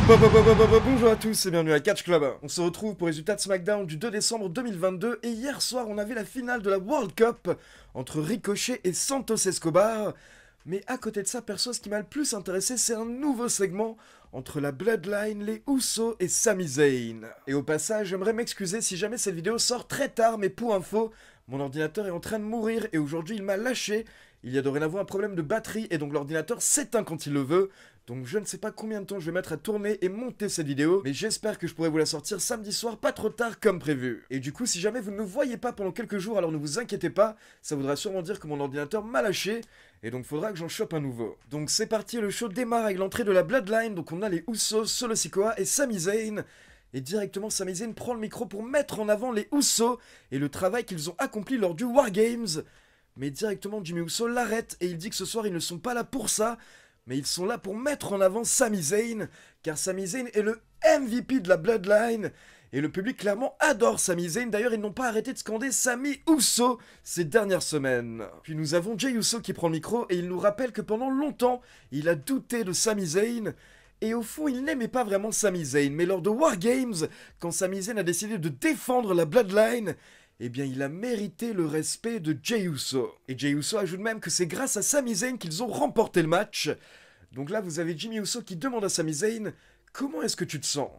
Bonjour à tous et bienvenue à Catch Club. On se retrouve pour les résultats de SmackDown du 2 décembre 2022 et hier soir on avait la finale de la World Cup entre Ricochet et Santos Escobar. Mais à côté de ça, perso, ce qui m'a le plus intéressé, c'est un nouveau segment entre la Bloodline, les Usos et Sami Zayn. Et au passage, j'aimerais m'excuser si jamais cette vidéo sort très tard, mais pour info, mon ordinateur est en train de mourir et aujourd'hui il m'a lâché. Il y a dorénavant un problème de batterie et donc l'ordinateur s'éteint quand il le veut. Donc je ne sais pas combien de temps je vais mettre à tourner et monter cette vidéo, mais j'espère que je pourrai vous la sortir samedi soir, pas trop tard comme prévu. Et du coup, si jamais vous ne me voyez pas pendant quelques jours, alors ne vous inquiétez pas, ça voudra sûrement dire que mon ordinateur m'a lâché, et donc faudra que j'en chope un nouveau. Donc c'est parti, le show démarre avec l'entrée de la Bloodline, donc on a les Usos, Solo Sikoa et Sami Zayn. Et directement, Sami Zayn prend le micro pour mettre en avant les Usos et le travail qu'ils ont accompli lors du War Games. Mais directement, Jimmy Uso l'arrête et il dit que ce soir, ils ne sont pas là pour ça, mais ils sont là pour mettre en avant Sami Zayn, car Sami Zayn est le MVP de la Bloodline, et le public clairement adore Sami Zayn. D'ailleurs, ils n'ont pas arrêté de scander Sami Uso ces dernières semaines. Puis nous avons Jey Uso qui prend le micro, et il nous rappelle que pendant longtemps, il a douté de Sami Zayn, et au fond, il n'aimait pas vraiment Sami Zayn, mais lors de War Games, quand Sami Zayn a décidé de défendre la Bloodline, eh bien il a mérité le respect de Jey Uso. Et Jey Uso ajoute même que c'est grâce à Sami Zayn qu'ils ont remporté le match. Donc là vous avez Jimmy Uso qui demande à Sami Zayn « Comment est-ce que tu te sens ?»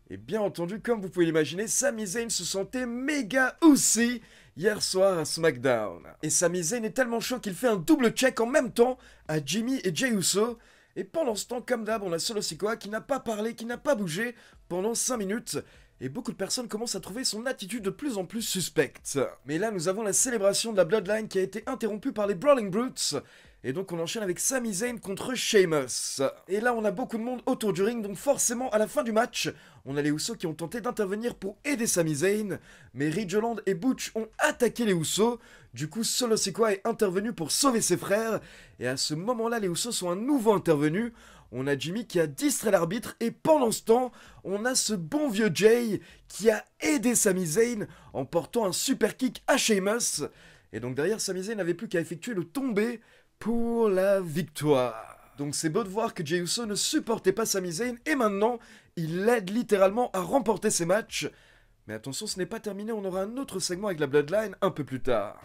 Et bien entendu, comme vous pouvez l'imaginer, Sami Zayn se sentait méga aussi hier soir à SmackDown. Et Sami Zayn est tellement chaud qu'il fait un double check en même temps à Jimmy et Jey Uso. Et pendant ce temps, comme d'hab, on a Solo Sikoa qui n'a pas parlé, qui n'a pas bougé pendant 5 minutes. Et beaucoup de personnes commencent à trouver son attitude de plus en plus suspecte. Mais là, nous avons la célébration de la Bloodline qui a été interrompue par les Brawling Brutes. Et donc on enchaîne avec Sami Zayn contre Sheamus. Et là, on a beaucoup de monde autour du ring, donc forcément, à la fin du match, on a les Usos qui ont tenté d'intervenir pour aider Sami Zayn. Mais Ridge Holland et Butch ont attaqué les Usos. Du coup, Solo Sikoa est intervenu pour sauver ses frères. Et à ce moment-là, les Usos sont à nouveau intervenus. On a Jimmy qui a distrait l'arbitre et pendant ce temps, on a ce bon vieux Jay qui a aidé Sami Zayn en portant un super kick à Sheamus. Et donc derrière, Sami Zayn n'avait plus qu'à effectuer le tombé pour la victoire. Donc c'est beau de voir que Jey Uso ne supportait pas Sami Zayn et maintenant, il l'aide littéralement à remporter ses matchs. Mais attention, ce n'est pas terminé, on aura un autre segment avec la Bloodline un peu plus tard.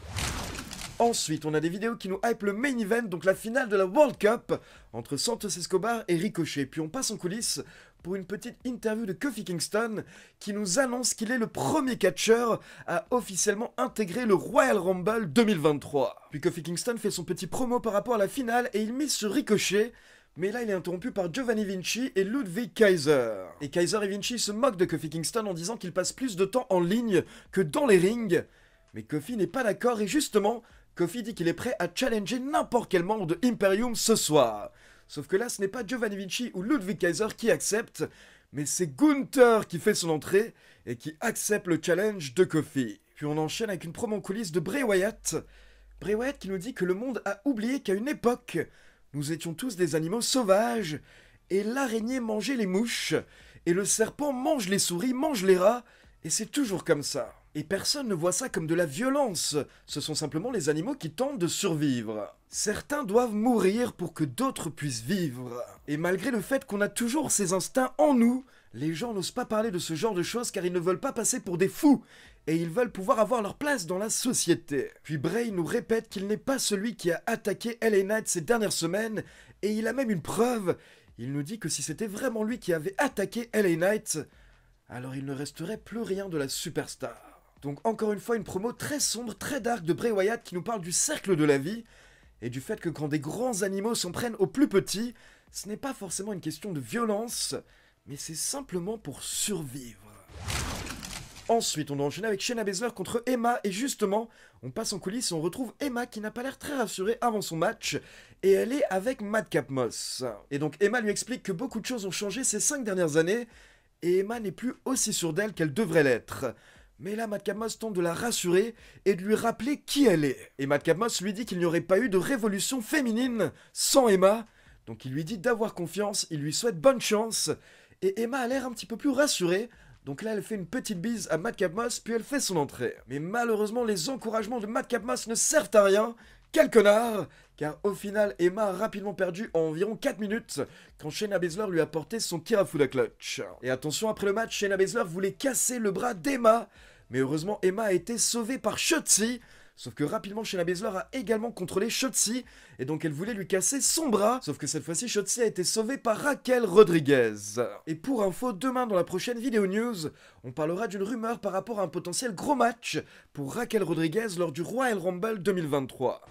Ensuite, on a des vidéos qui nous hype le main event, donc la finale de la World Cup entre Santos Escobar et Ricochet. Puis on passe en coulisses pour une petite interview de Kofi Kingston qui nous annonce qu'il est le premier catcheur à officiellement intégrer le Royal Rumble 2023. Puis Kofi Kingston fait son petit promo par rapport à la finale et il mise sur Ricochet. Mais là, il est interrompu par Giovanni Vinci et Ludwig Kaiser. Et Kaiser et Vinci se moquent de Kofi Kingston en disant qu'il passe plus de temps en ligne que dans les rings. Mais Kofi n'est pas d'accord et justement, Kofi dit qu'il est prêt à challenger n'importe quel membre de Imperium ce soir. Sauf que là, ce n'est pas Giovanni Vinci ou Ludwig Kaiser qui acceptent, mais c'est Gunther qui fait son entrée et qui accepte le challenge de Kofi. Puis on enchaîne avec une promo en coulisses de Bray Wyatt. Bray Wyatt qui nous dit que le monde a oublié qu'à une époque, nous étions tous des animaux sauvages, et l'araignée mangeait les mouches, et le serpent mange les souris, mange les rats, et c'est toujours comme ça. Et personne ne voit ça comme de la violence, ce sont simplement les animaux qui tentent de survivre. Certains doivent mourir pour que d'autres puissent vivre. Et malgré le fait qu'on a toujours ces instincts en nous, les gens n'osent pas parler de ce genre de choses car ils ne veulent pas passer pour des fous, et ils veulent pouvoir avoir leur place dans la société. Puis Bray nous répète qu'il n'est pas celui qui a attaqué LA Knight ces dernières semaines, et il a même une preuve. Il nous dit que si c'était vraiment lui qui avait attaqué LA Knight, alors il ne resterait plus rien de la superstar. Donc encore une fois une promo très sombre, très dark de Bray Wyatt qui nous parle du cercle de la vie et du fait que quand des grands animaux s'en prennent aux plus petits, ce n'est pas forcément une question de violence, mais c'est simplement pour survivre. Ensuite, on enchaîne avec Shayna Baszler contre Emma et justement, on passe en coulisses et on retrouve Emma qui n'a pas l'air très rassurée avant son match et elle est avec Madcap Moss. Et donc Emma lui explique que beaucoup de choses ont changé ces 5 dernières années et Emma n'est plus aussi sûre d'elle qu'elle devrait l'être. Mais là, Madcap Moss tente de la rassurer et de lui rappeler qui elle est. Et Madcap Moss lui dit qu'il n'y aurait pas eu de révolution féminine sans Emma. Donc il lui dit d'avoir confiance, il lui souhaite bonne chance. Et Emma a l'air un petit peu plus rassurée. Donc là, elle fait une petite bise à Madcap Moss, puis elle fait son entrée. Mais malheureusement, les encouragements de Madcap Moss ne servent à rien, quel connard! Car au final, Emma a rapidement perdu en environ 4 minutes quand Shayna Baszler lui a porté son Kirifuda Clutch. Et attention, après le match, Shayna Baszler voulait casser le bras d'Emma, mais heureusement Emma a été sauvée par Shotzi. Sauf que rapidement Shayna Baszler a également contrôlé Shotzi, et donc elle voulait lui casser son bras, sauf que cette fois-ci Shotzi a été sauvée par Raquel Rodriguez. Et pour info, demain dans la prochaine vidéo news, on parlera d'une rumeur par rapport à un potentiel gros match pour Raquel Rodriguez lors du Royal Rumble 2023.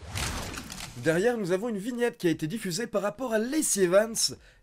Derrière, nous avons une vignette qui a été diffusée par rapport à Lacey Evans.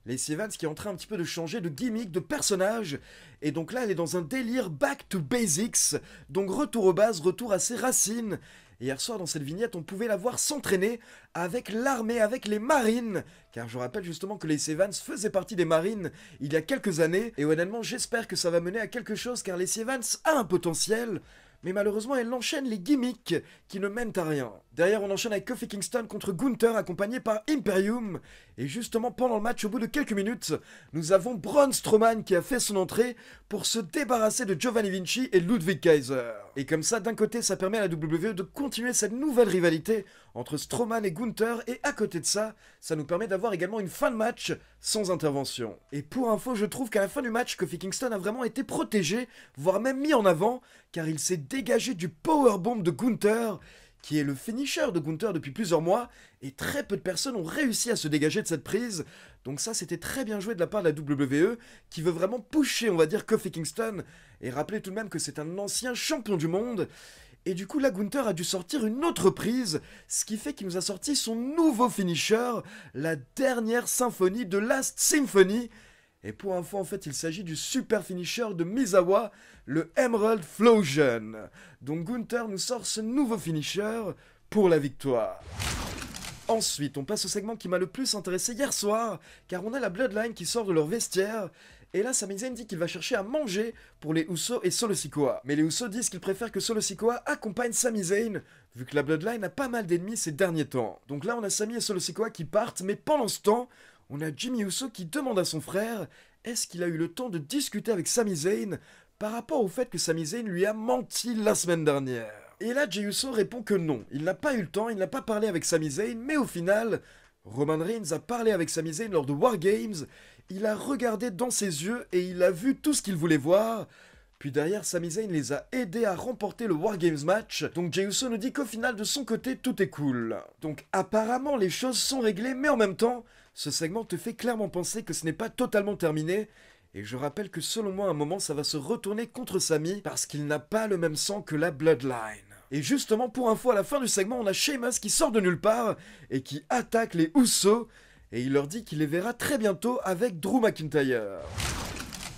Lacey Evans qui est en train un petit peu de changer de gimmick, de personnage. Et donc là, elle est dans un délire back to basics. Donc retour aux bases, retour à ses racines. Et hier soir, dans cette vignette, on pouvait la voir s'entraîner avec l'armée, avec les marines. Car je rappelle justement que Lacey Evans faisait partie des marines il y a quelques années. Et honnêtement, j'espère que ça va mener à quelque chose car Lacey Evans a un potentiel. Mais malheureusement, elle enchaîne les gimmicks qui ne mènent à rien. Derrière, on enchaîne avec Kofi Kingston contre Gunther, accompagné par Imperium. Et justement, pendant le match, au bout de quelques minutes, nous avons Braun Strowman qui a fait son entrée pour se débarrasser de Giovanni Vinci et Ludwig Kaiser. Et comme ça, d'un côté, ça permet à la WWE de continuer cette nouvelle rivalité entre Strowman et Gunther. Et à côté de ça, ça nous permet d'avoir également une fin de match sans intervention. Et pour info, je trouve qu'à la fin du match, Kofi Kingston a vraiment été protégé, voire même mis en avant, car il s'est dégagé du powerbomb de Gunther, qui est le finisher de Gunther depuis plusieurs mois, et très peu de personnes ont réussi à se dégager de cette prise. Donc ça, c'était très bien joué de la part de la WWE, qui veut vraiment pusher, on va dire, Kofi Kingston, et rappeler tout de même que c'est un ancien champion du monde. Et du coup, là, Gunther a dû sortir une autre prise, ce qui fait qu'il nous a sorti son nouveau finisher, la dernière symphonie de Last Symphony. Et pour info, en fait, il s'agit du super finisher de Misawa, le Emerald Flowsion. Donc Gunther nous sort ce nouveau finisher pour la victoire. Ensuite, on passe au segment qui m'a le plus intéressé hier soir, car on a la Bloodline qui sort de leur vestiaire. Et là, Sami Zayn dit qu'il va chercher à manger pour les Usos et Solo Sikoa. Mais les Usos disent qu'ils préfèrent que Solo Sikoa accompagne Sami Zayn, vu que la Bloodline a pas mal d'ennemis ces derniers temps. Donc là, on a Sami et Solo Sikoa qui partent, mais pendant ce temps, on a Jimmy Uso qui demande à son frère est-ce qu'il a eu le temps de discuter avec Sami Zayn par rapport au fait que Sami Zayn lui a menti la semaine dernière. Et là, Jey Uso répond que non, il n'a pas eu le temps, il n'a pas parlé avec Sami Zayn, mais au final, Roman Reigns a parlé avec Sami Zayn lors de War Games, il a regardé dans ses yeux et il a vu tout ce qu'il voulait voir. Puis derrière, Sami Zayn les a aidés à remporter le War Games match. Donc Jey Uso nous dit qu'au final, de son côté, tout est cool. Donc apparemment, les choses sont réglées, mais en même temps, ce segment te fait clairement penser que ce n'est pas totalement terminé. Et je rappelle que selon moi, à un moment, ça va se retourner contre Sami parce qu'il n'a pas le même sang que la Bloodline. Et justement, pour info, à la fin du segment, on a Sheamus qui sort de nulle part et qui attaque les Usos. Et il leur dit qu'il les verra très bientôt avec Drew McIntyre.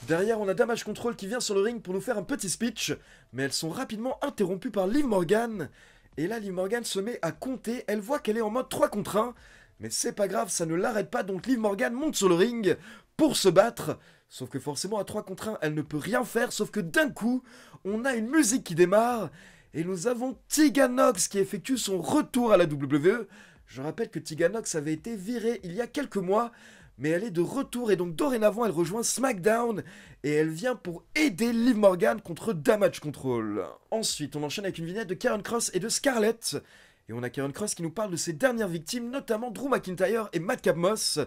Derrière, on a Damage Control qui vient sur le ring pour nous faire un petit speech, mais elles sont rapidement interrompues par Liv Morgan. Et là, Liv Morgan se met à compter, elle voit qu'elle est en mode 3 contre 1, mais c'est pas grave, ça ne l'arrête pas, donc Liv Morgan monte sur le ring pour se battre. Sauf que forcément, à 3 contre 1, elle ne peut rien faire, sauf que d'un coup, on a une musique qui démarre, et nous avons Tegan Nox qui effectue son retour à la WWE. Je rappelle que Tegan Nox avait été virée il y a quelques mois, mais elle est de retour et donc dorénavant elle rejoint SmackDown et elle vient pour aider Liv Morgan contre Damage Control. Ensuite, on enchaîne avec une vignette de Karrion Kross et de Scarlett. Et on a Karrion Kross qui nous parle de ses dernières victimes, notamment Drew McIntyre et Madcap Moss.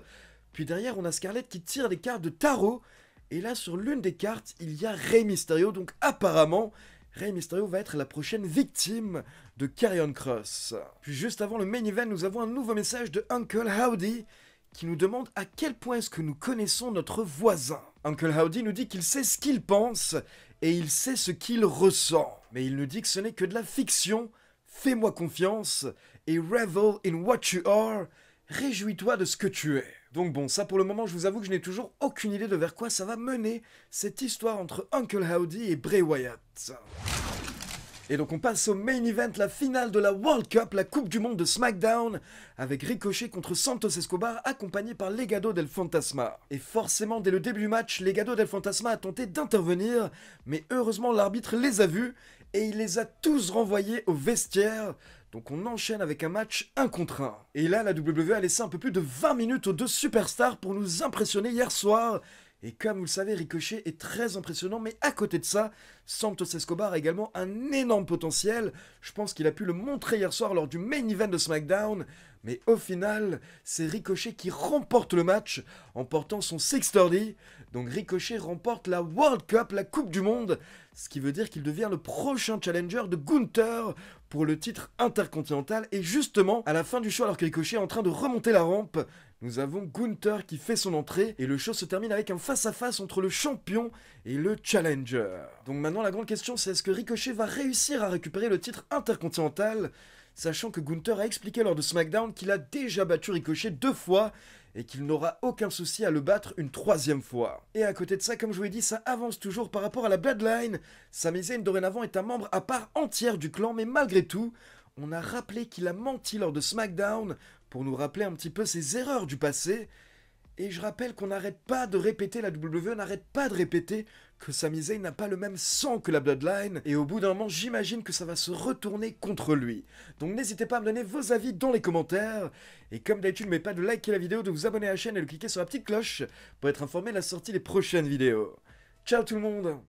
Puis derrière, on a Scarlett qui tire des cartes de tarot. Et là, sur l'une des cartes, il y a Rey Mysterio. Donc apparemment, Rey Mysterio va être la prochaine victime de Karrion Kross. Puis juste avant le main event, nous avons un nouveau message de Uncle Howdy qui nous demande à quel point est-ce que nous connaissons notre voisin. Uncle Howdy nous dit qu'il sait ce qu'il pense et il sait ce qu'il ressent. Mais il nous dit que ce n'est que de la fiction. Fais-moi confiance et revel in what you are. Réjouis-toi de ce que tu es. Donc bon, ça pour le moment, je vous avoue que je n'ai toujours aucune idée de vers quoi ça va mener cette histoire entre Uncle Howdy et Bray Wyatt. Et donc on passe au main event, la finale de la World Cup, la Coupe du Monde de SmackDown, avec Ricochet contre Santos Escobar, accompagné par Legado del Fantasma. Et forcément, dès le début du match, Legado del Fantasma a tenté d'intervenir, mais heureusement l'arbitre les a vus, et il les a tous renvoyés au vestiaire. Donc on enchaîne avec un match 1 contre 1. Et là, la WWE a laissé un peu plus de 20 minutes aux deux superstars pour nous impressionner hier soir. Et comme vous le savez, Ricochet est très impressionnant, mais à côté de ça, Santos Escobar a également un énorme potentiel. Je pense qu'il a pu le montrer hier soir lors du main event de SmackDown. Mais au final, c'est Ricochet qui remporte le match en portant son 630. Donc Ricochet remporte la World Cup, la Coupe du Monde, ce qui veut dire qu'il devient le prochain challenger de Gunther pour le titre intercontinental. Et justement, à la fin du show, alors que Ricochet est en train de remonter la rampe, nous avons Gunther qui fait son entrée et le show se termine avec un face-à-face entre le champion et le challenger. Donc maintenant, la grande question, c'est est-ce que Ricochet va réussir à récupérer le titre intercontinental, sachant que Gunther a expliqué lors de SmackDown qu'il a déjà battu Ricochet 2 fois et qu'il n'aura aucun souci à le battre une 3e fois. Et à côté de ça, comme je vous l'ai dit, ça avance toujours par rapport à la Bloodline. Sami Zayn dorénavant est un membre à part entière du clan, mais malgré tout, on a rappelé qu'il a menti lors de SmackDown pour nous rappeler un petit peu ses erreurs du passé. Et je rappelle qu'on n'arrête pas de répéter, la WWE n'arrête pas de répéter que Sami Zayn n'a pas le même sang que la Bloodline, et au bout d'un moment, j'imagine que ça va se retourner contre lui. Donc n'hésitez pas à me donner vos avis dans les commentaires, et comme d'habitude, n'oubliez pas de liker la vidéo, de vous abonner à la chaîne et de cliquer sur la petite cloche pour être informé de la sortie des prochaines vidéos. Ciao tout le monde!